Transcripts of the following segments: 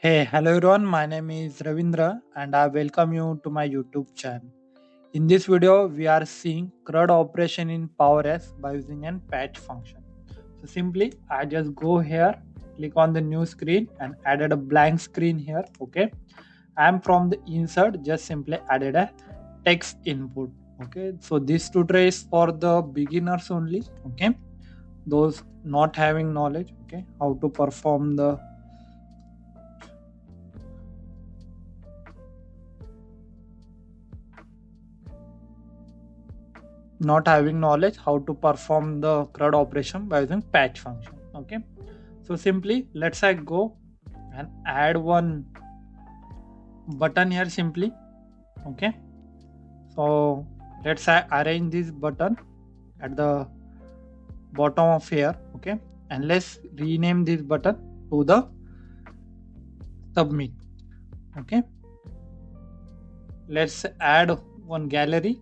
Hey, hello everyone. My name is Ravindra and I welcome you to my YouTube channel. In this video, we are seeing CRUD operation in PowerApps by using an patch function. So simply, I just go here, click on the new screen and added a blank screen here. Okay, I am from the insert, just simply added a text input. Okay, so this tutorial is for the beginners only. Okay, those not having knowledge. Okay, how to perform the not having knowledge how to perform the CRUD operation by using patch function. Okay, so simply let's I go and add one button here simply. Okay, so let's I arrange this button at the bottom of here. Okay, and let's rename this button to the submit. Okay, let's add one gallery.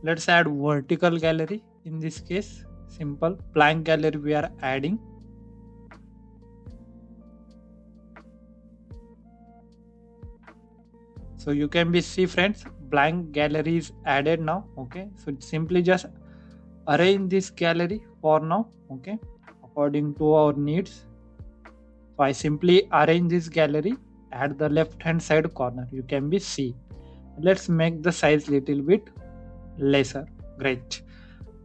Let's add vertical gallery. In this case, simple blank gallery we are adding. So you can be see friends, blank gallery is added now. Okay, so simply just arrange this gallery for now. Okay, according to our needs. So I simply arrange this gallery at the left hand side corner. You can be see. Let's make the size little bit lesser. Great.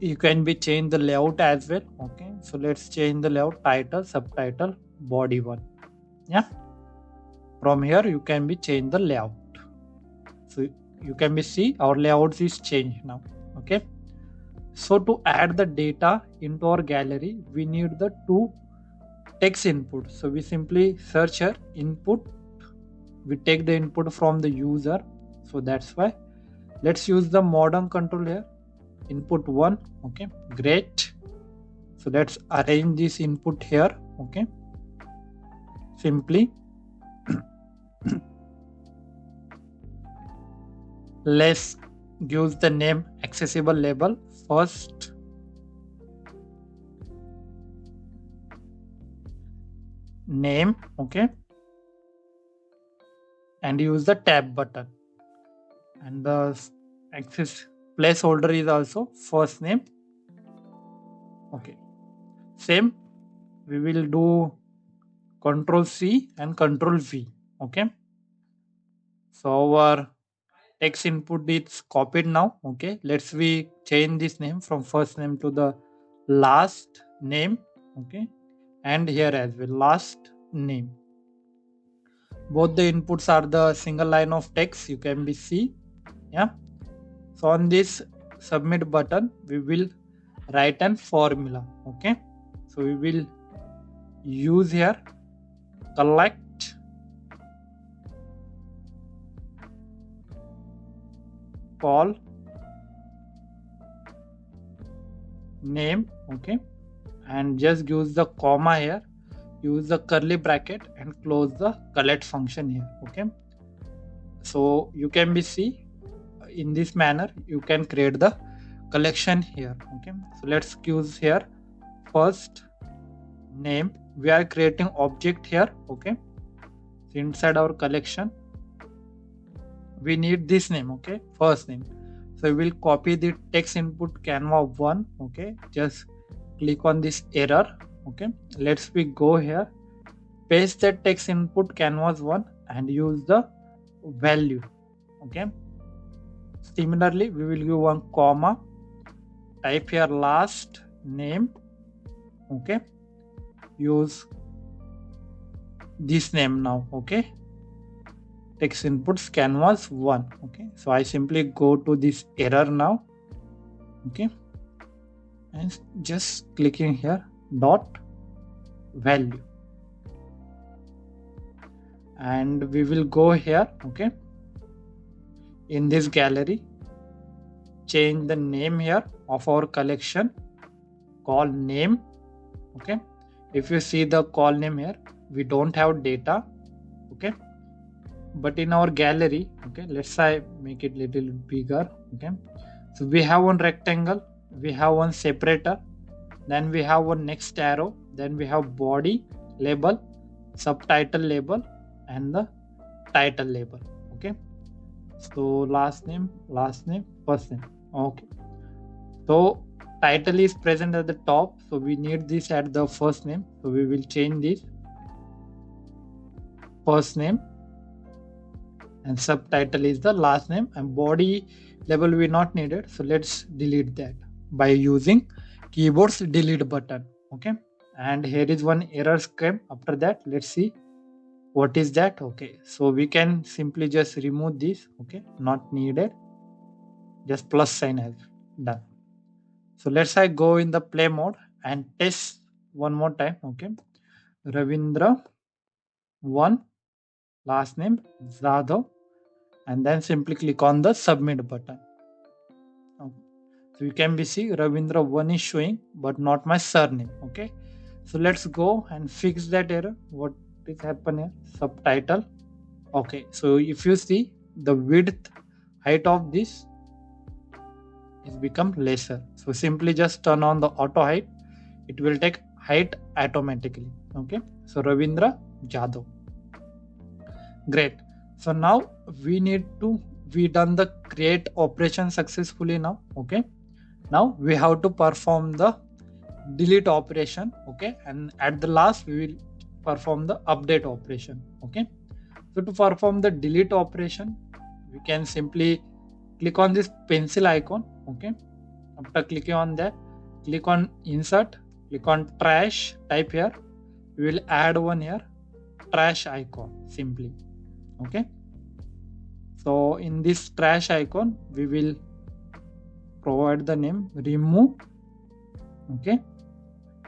You can be change the layout as well. Okay, so let's change the layout, title, subtitle, body one. Yeah, from here you can be change the layout. So you can be see our layouts is changed now. Okay, so to add the data into our gallery we need the two text input. So we simply search here input, we take the input from the user. So that's why let's use the modern control here, input one. Okay, great. So let's arrange this input here. Okay, simply let's use the name accessible label first. Name. Okay, and use the tab button, and the access placeholder is also first name. Okay, same we will do control C and control V. Okay, so our text input is copied now. Okay, let's we change this name from first name to the last name. Okay, and here as well last name. Both the inputs are the single line of text. You can be see. Yeah, so on this submit button we will write an formula. Okay, so we will use here collect call name. Okay, and just use the comma here, use the curly bracket and close the collect function here. Okay, so you can be see in this manner you can create the collection here. Okay, so let's use here first name, we are creating object here. Okay, so inside our collection we need this name. Okay, first name. So we will copy the text input canva 1. Okay, just click on this error. Okay, let's we go here, paste the text input canvas 1 and use the value. Okay, similarly we will give one comma, type here last name. Okay, use this name now. Okay, text inputs canvas 1. Okay, so I simply go to this error now. Okay, and just clicking here dot value, and we will go here. Okay, in this gallery change the name here of our collection, call name. Okay, if you see the call name here we don't have data. Okay, but in our gallery, okay, let's say make it little bigger. Okay, so we have one rectangle, we have one separator, then we have one next arrow, then we have body, label, subtitle label, and the title label. Okay, so last name, first name. Okay, so title is present at the top, so we need this at the first name, so we will change this first name, and subtitle is the last name, and body label we not needed, so let's delete that by using keyboard's delete button. Okay, and here is one error came after that. Let's see what is that. Okay, so we can simply just remove this. Okay, not needed, just plus sign as done. So let's I go in the play mode and test one more time. Okay, Ravindra 1, last name Jadhav, and then simply click on the submit button. Okay. So you can be see Ravindra 1 is showing but not my surname. Okay, so let's go and fix that error. What is happening here? Subtitle. Okay, so if you see the width height of this is become lesser, so simply just turn on the auto height, it will take height automatically. Okay, so Ravindra Jadhav. Great. So now we done the create operation successfully now. Okay, now we have to perform the delete operation. Okay, and at the last we will perform the update operation. Okay, so to perform the delete operation, we can simply click on this pencil icon. Okay, after clicking on that, click on insert, click on trash, type here, we will add one here, trash icon simply. Okay, so in this trash icon we will provide the name remove. Okay,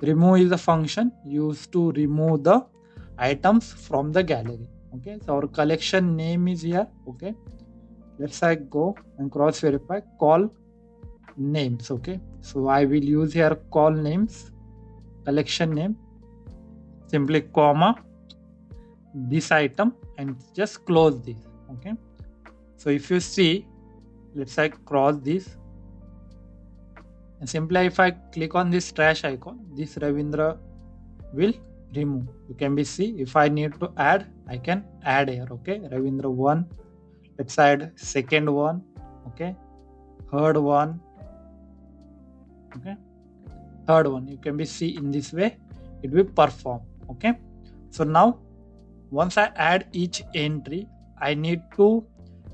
remove is a function used to remove the items from the gallery. Okay, so our collection name is here. Okay, let's go and cross verify call names. Okay, so I will use here call names, collection name, simply comma this item, and just close this. Okay, so if you see, let's cross this, and simply if I click on this trash icon, this Ravindra will remove. You can be see if I need to add, I can add here. Okay, Ravindra 1, let's add second one. Okay, third one. Okay, third one, you can be see in this way it will perform. Okay, so now once I add each entry, I need to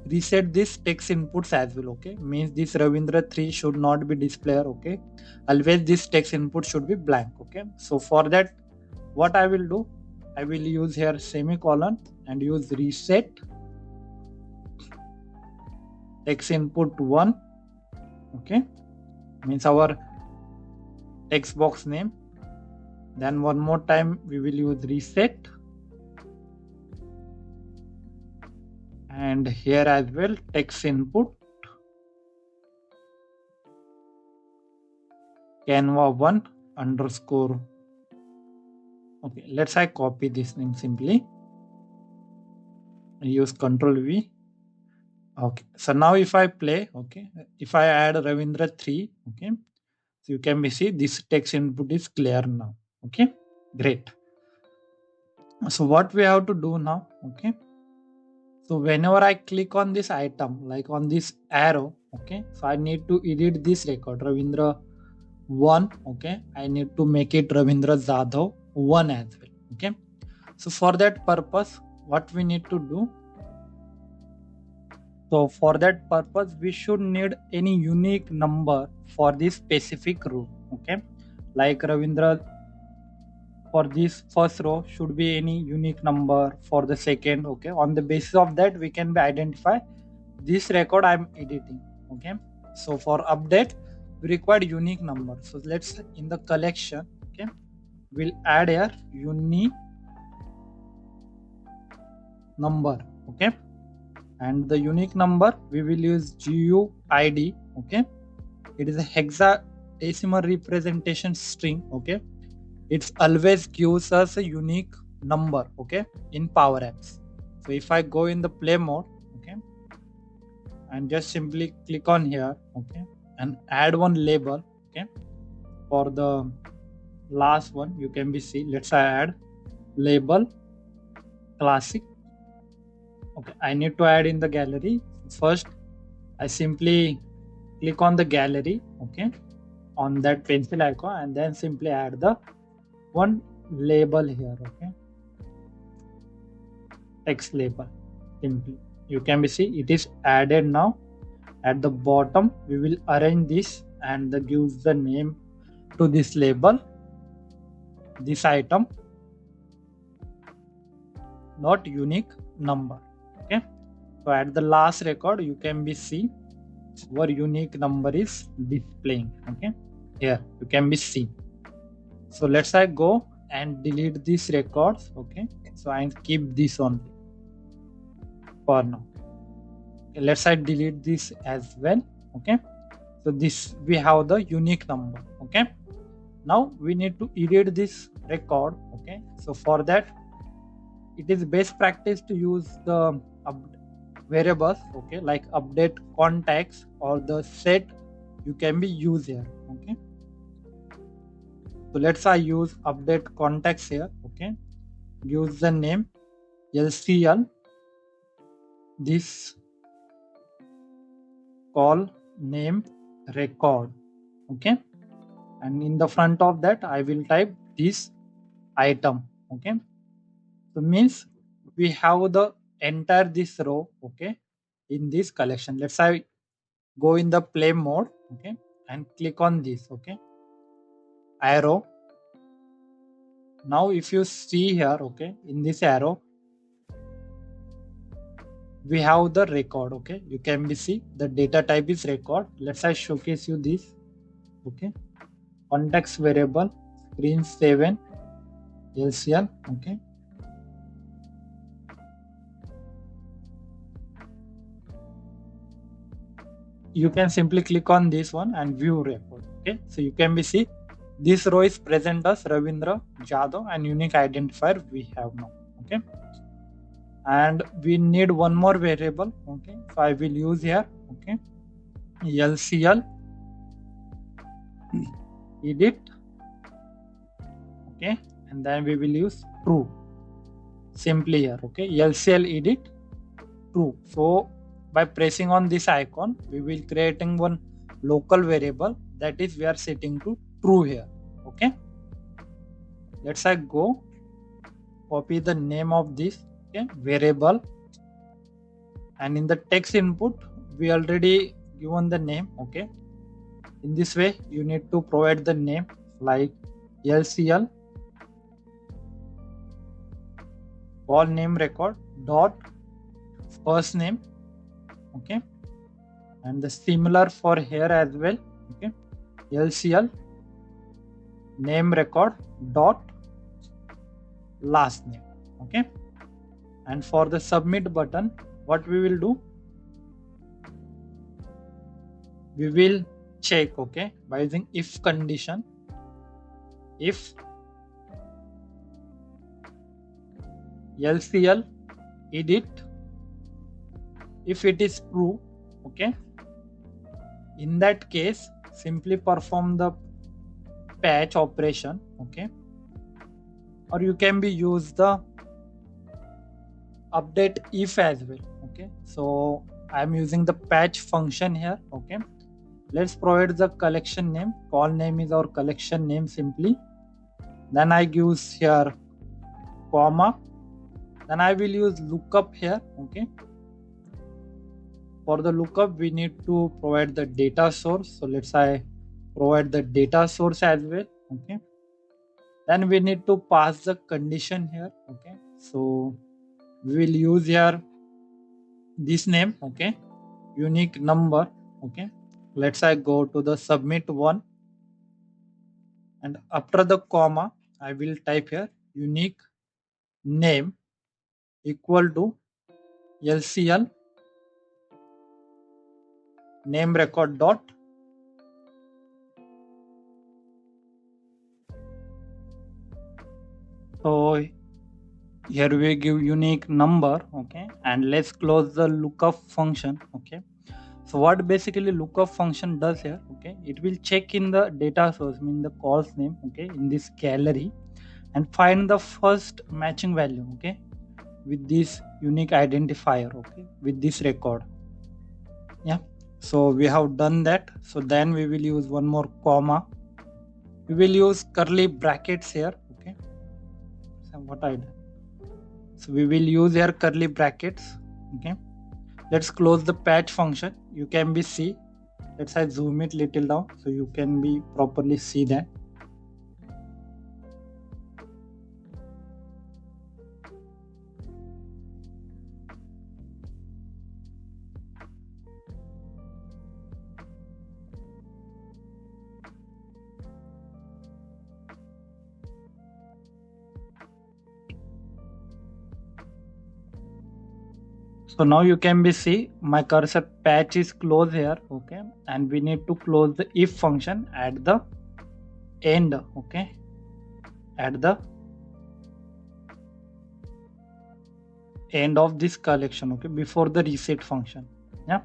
reset this text inputs as well. Okay, means this Ravindra 3 should not be displayed. Okay, always this text input should be blank. Okay, so for that what I will do, I will use here semicolon and use reset text input 1. Okay, means our text box name. Then one more time we will use reset, and here as well text input Canva 1 underscore. Okay, let's copy this name simply, use Control V. Okay, so now if I play, okay, if I add Ravindra 3, okay, so you can see this text input is clear now. Okay, great. So what we have to do now? Okay, so whenever I click on this item, like on this arrow, okay, so I need to edit this record Ravindra 1. Okay, I need to make it Ravindra Jadhav 1 as well. Okay, so for that purpose what we need to do, so for that purpose we should need any unique number for this specific row. Okay, like Ravindra, for this first row should be any unique number for the second. Okay, on the basis of that we can identify this record I'm editing. Okay, so for update we require unique number, so let's in the collection, okay, we'll add here unique number. Okay, and the unique number we will use GUID. Okay, it is a hexadecimal representation string. Okay, it always gives us a unique number. Okay, in PowerApps. So if I go in the play mode, okay, and just simply click on here, okay, and add one label. Okay, for the last one you can be see, let's add label classic. Okay, I need to add in the gallery. First, I simply click on the gallery, okay, on that pencil icon, and then simply add the one label here, okay, text label. Simply, you can be see it is added now. At the bottom, we will arrange this and gives the name to this label, this item, not unique number. Okay, so at the last record, you can be see our unique number is displaying. Okay, here you can be see. So let's I go and delete these records. Okay, so I keep this only for now. Okay, let's I delete this as well. Okay, so this we have the unique number. Okay, now we need to edit this record. Okay, so for that it is best practice to use the variables, okay, like update contacts or the set you can be used here. Okay, so let's I use update contacts here. Okay, use the name LCL, this call name record. Okay, and in the front of that I will type this item. Okay, so means we have the entire this row, okay, in this collection. Let's say go in the play mode, okay, and click on this, okay, arrow. Now if you see here, okay, in this arrow we have the record. Okay, you can be see the data type is record. Let's I showcase you this. Okay, context variable screen 7 LCL. Okay, you can simply click on this one and view record. Okay, so you can be see this row is present as Ravindra, Jadhav, and unique identifier we have now. Okay, and we need one more variable. Okay, so I will use here. Okay, LCL edit. Okay, and then we will use true simply here. Okay, LCL edit true. So by pressing on this icon, we will creating one local variable, that is we are setting to true here. Okay, let's I go copy the name of this, okay, variable, and in the text input we already given the name. Okay, in this way you need to provide the name like LCL call name record dot first name. Okay, and the similar for here as well. Okay, LCL name record dot last name. Okay, and for the submit button, what we will do, we will check, okay, by using if condition. If LCL edit, if it is true, okay, in that case simply perform the patch operation. Okay, or you can be use the update if as well. Okay, so I am using the patch function here. Okay, let's provide the collection name. Call name is our collection name simply. Then I use here comma. Then I will use lookup here. Okay, for the lookup we need to provide the data source. So let's say provide the data source as well. Okay, then we need to pass the condition here. Okay, so we will use here this name. Okay, unique number. Okay, let's I go to the submit one, and after the comma I will type here unique name equal to LCL name record dot so here we give unique number. Okay, and let's close the lookup function. Okay, so what basically lookup function does here, okay, it will check in the data source, mean the calls name, okay, in this gallery, and find the first matching value, okay, with this unique identifier, okay, with this record. Yeah, so we have done that. So then we will use one more comma. We will use curly brackets here, okay. So what I done, so we will use here curly brackets, okay. Let's close the patch function. You can be see, let's I zoom it little down so you can be properly see that. So now you can be see my cursor patch is closed here, okay, and we need to close the if function at the end, okay, at the end of this collection, okay, before the reset function. Yeah,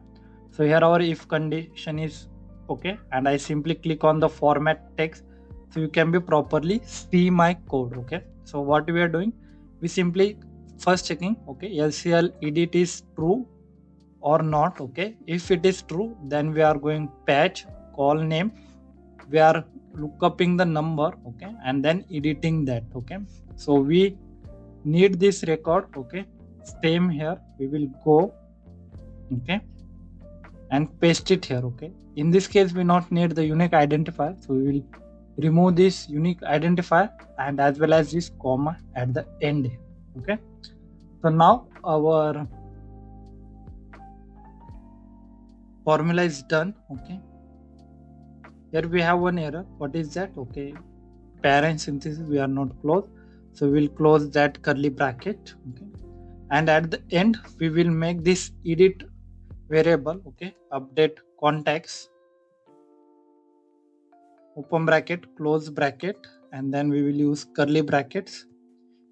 so here our if condition is okay, and I simply click on the format text so you can be properly see my code, okay. So what we are doing, we simply first checking, okay, LCL edit is true or not, okay. If it is true, then we are going patch call name, we are lookuping the number, okay, and then editing that, okay. So we need this record, okay. Same here, we will go, okay, and paste it here, okay. In this case we not need the unique identifier, so we will remove this unique identifier and as well as this comma at the end, okay. So now our formula is done, okay. Here we have one error. What is that? Okay, parent synthesis we are not close, so we'll close that curly bracket, okay, and at the end we will make this edit variable, okay, update contacts, open bracket, close bracket, and then we will use curly brackets.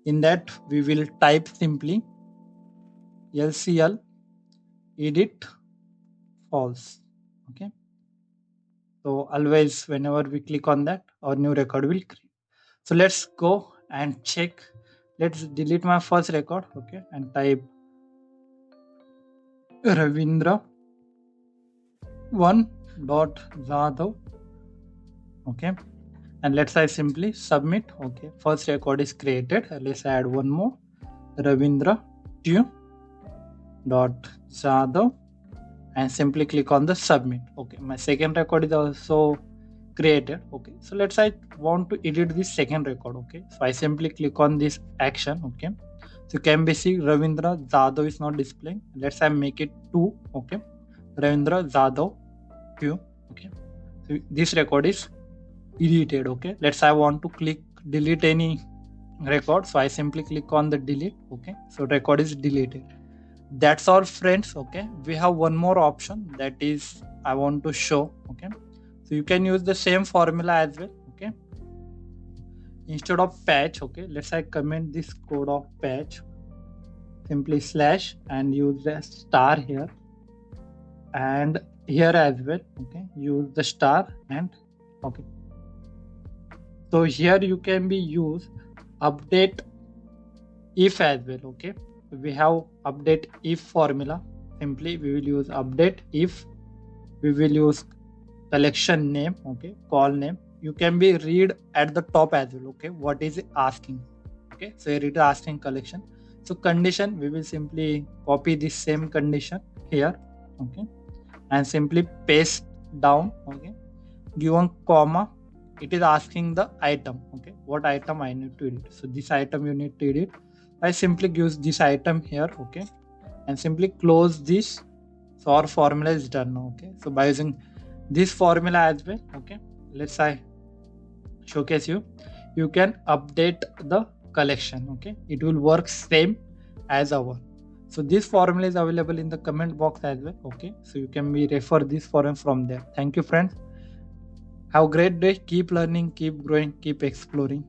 In that we will type simply LCL edit false, okay. So always whenever we click on that, our new record will create. So let's go and check. Let's delete my first record, okay, and type Ravindra 1.Jadhav, okay, and let's I simply submit, okay. First record is created. Let's add one more, Ravindra 2.Jadhav, and simply click on the submit, okay. My second record is also created, okay. So let's I want to edit this second record, okay. So I simply click on this action, okay. So you can be see Ravindra Jadhav is not displaying. Let's I make it 2, okay. Ravindra Jadhav 2, okay. So this record is edited, okay. Let's I want to click delete any record, so I simply click on the delete, okay. So record is deleted. That's all friends, okay. We have one more option, that is I want to show, okay. So you can use the same formula as well, okay. Instead of patch, okay, let's I comment this code of patch, simply slash and use the star here, and here as well, okay, use the star and okay. So here you can be use update if as well, okay. We have update if formula, simply we will use update if, we will use collection name, okay, call name. You can be read at the top as well, okay, what is it asking, okay. So here it is asking collection. So condition, we will simply copy this same condition here, okay, and simply paste down, okay. Given comma, it is asking the item, okay, what item I need to edit. So this item you need to edit. I simply use this item here, okay, and simply close this. So our formula is done now, okay. So by using this formula as well, okay, let's I showcase you. You can update the collection, okay. It will work same as our. So this formula is available in the comment box as well, okay. So you can be refer this forum from there. Thank you friends. Have a great day. Keep learning, keep growing, keep exploring.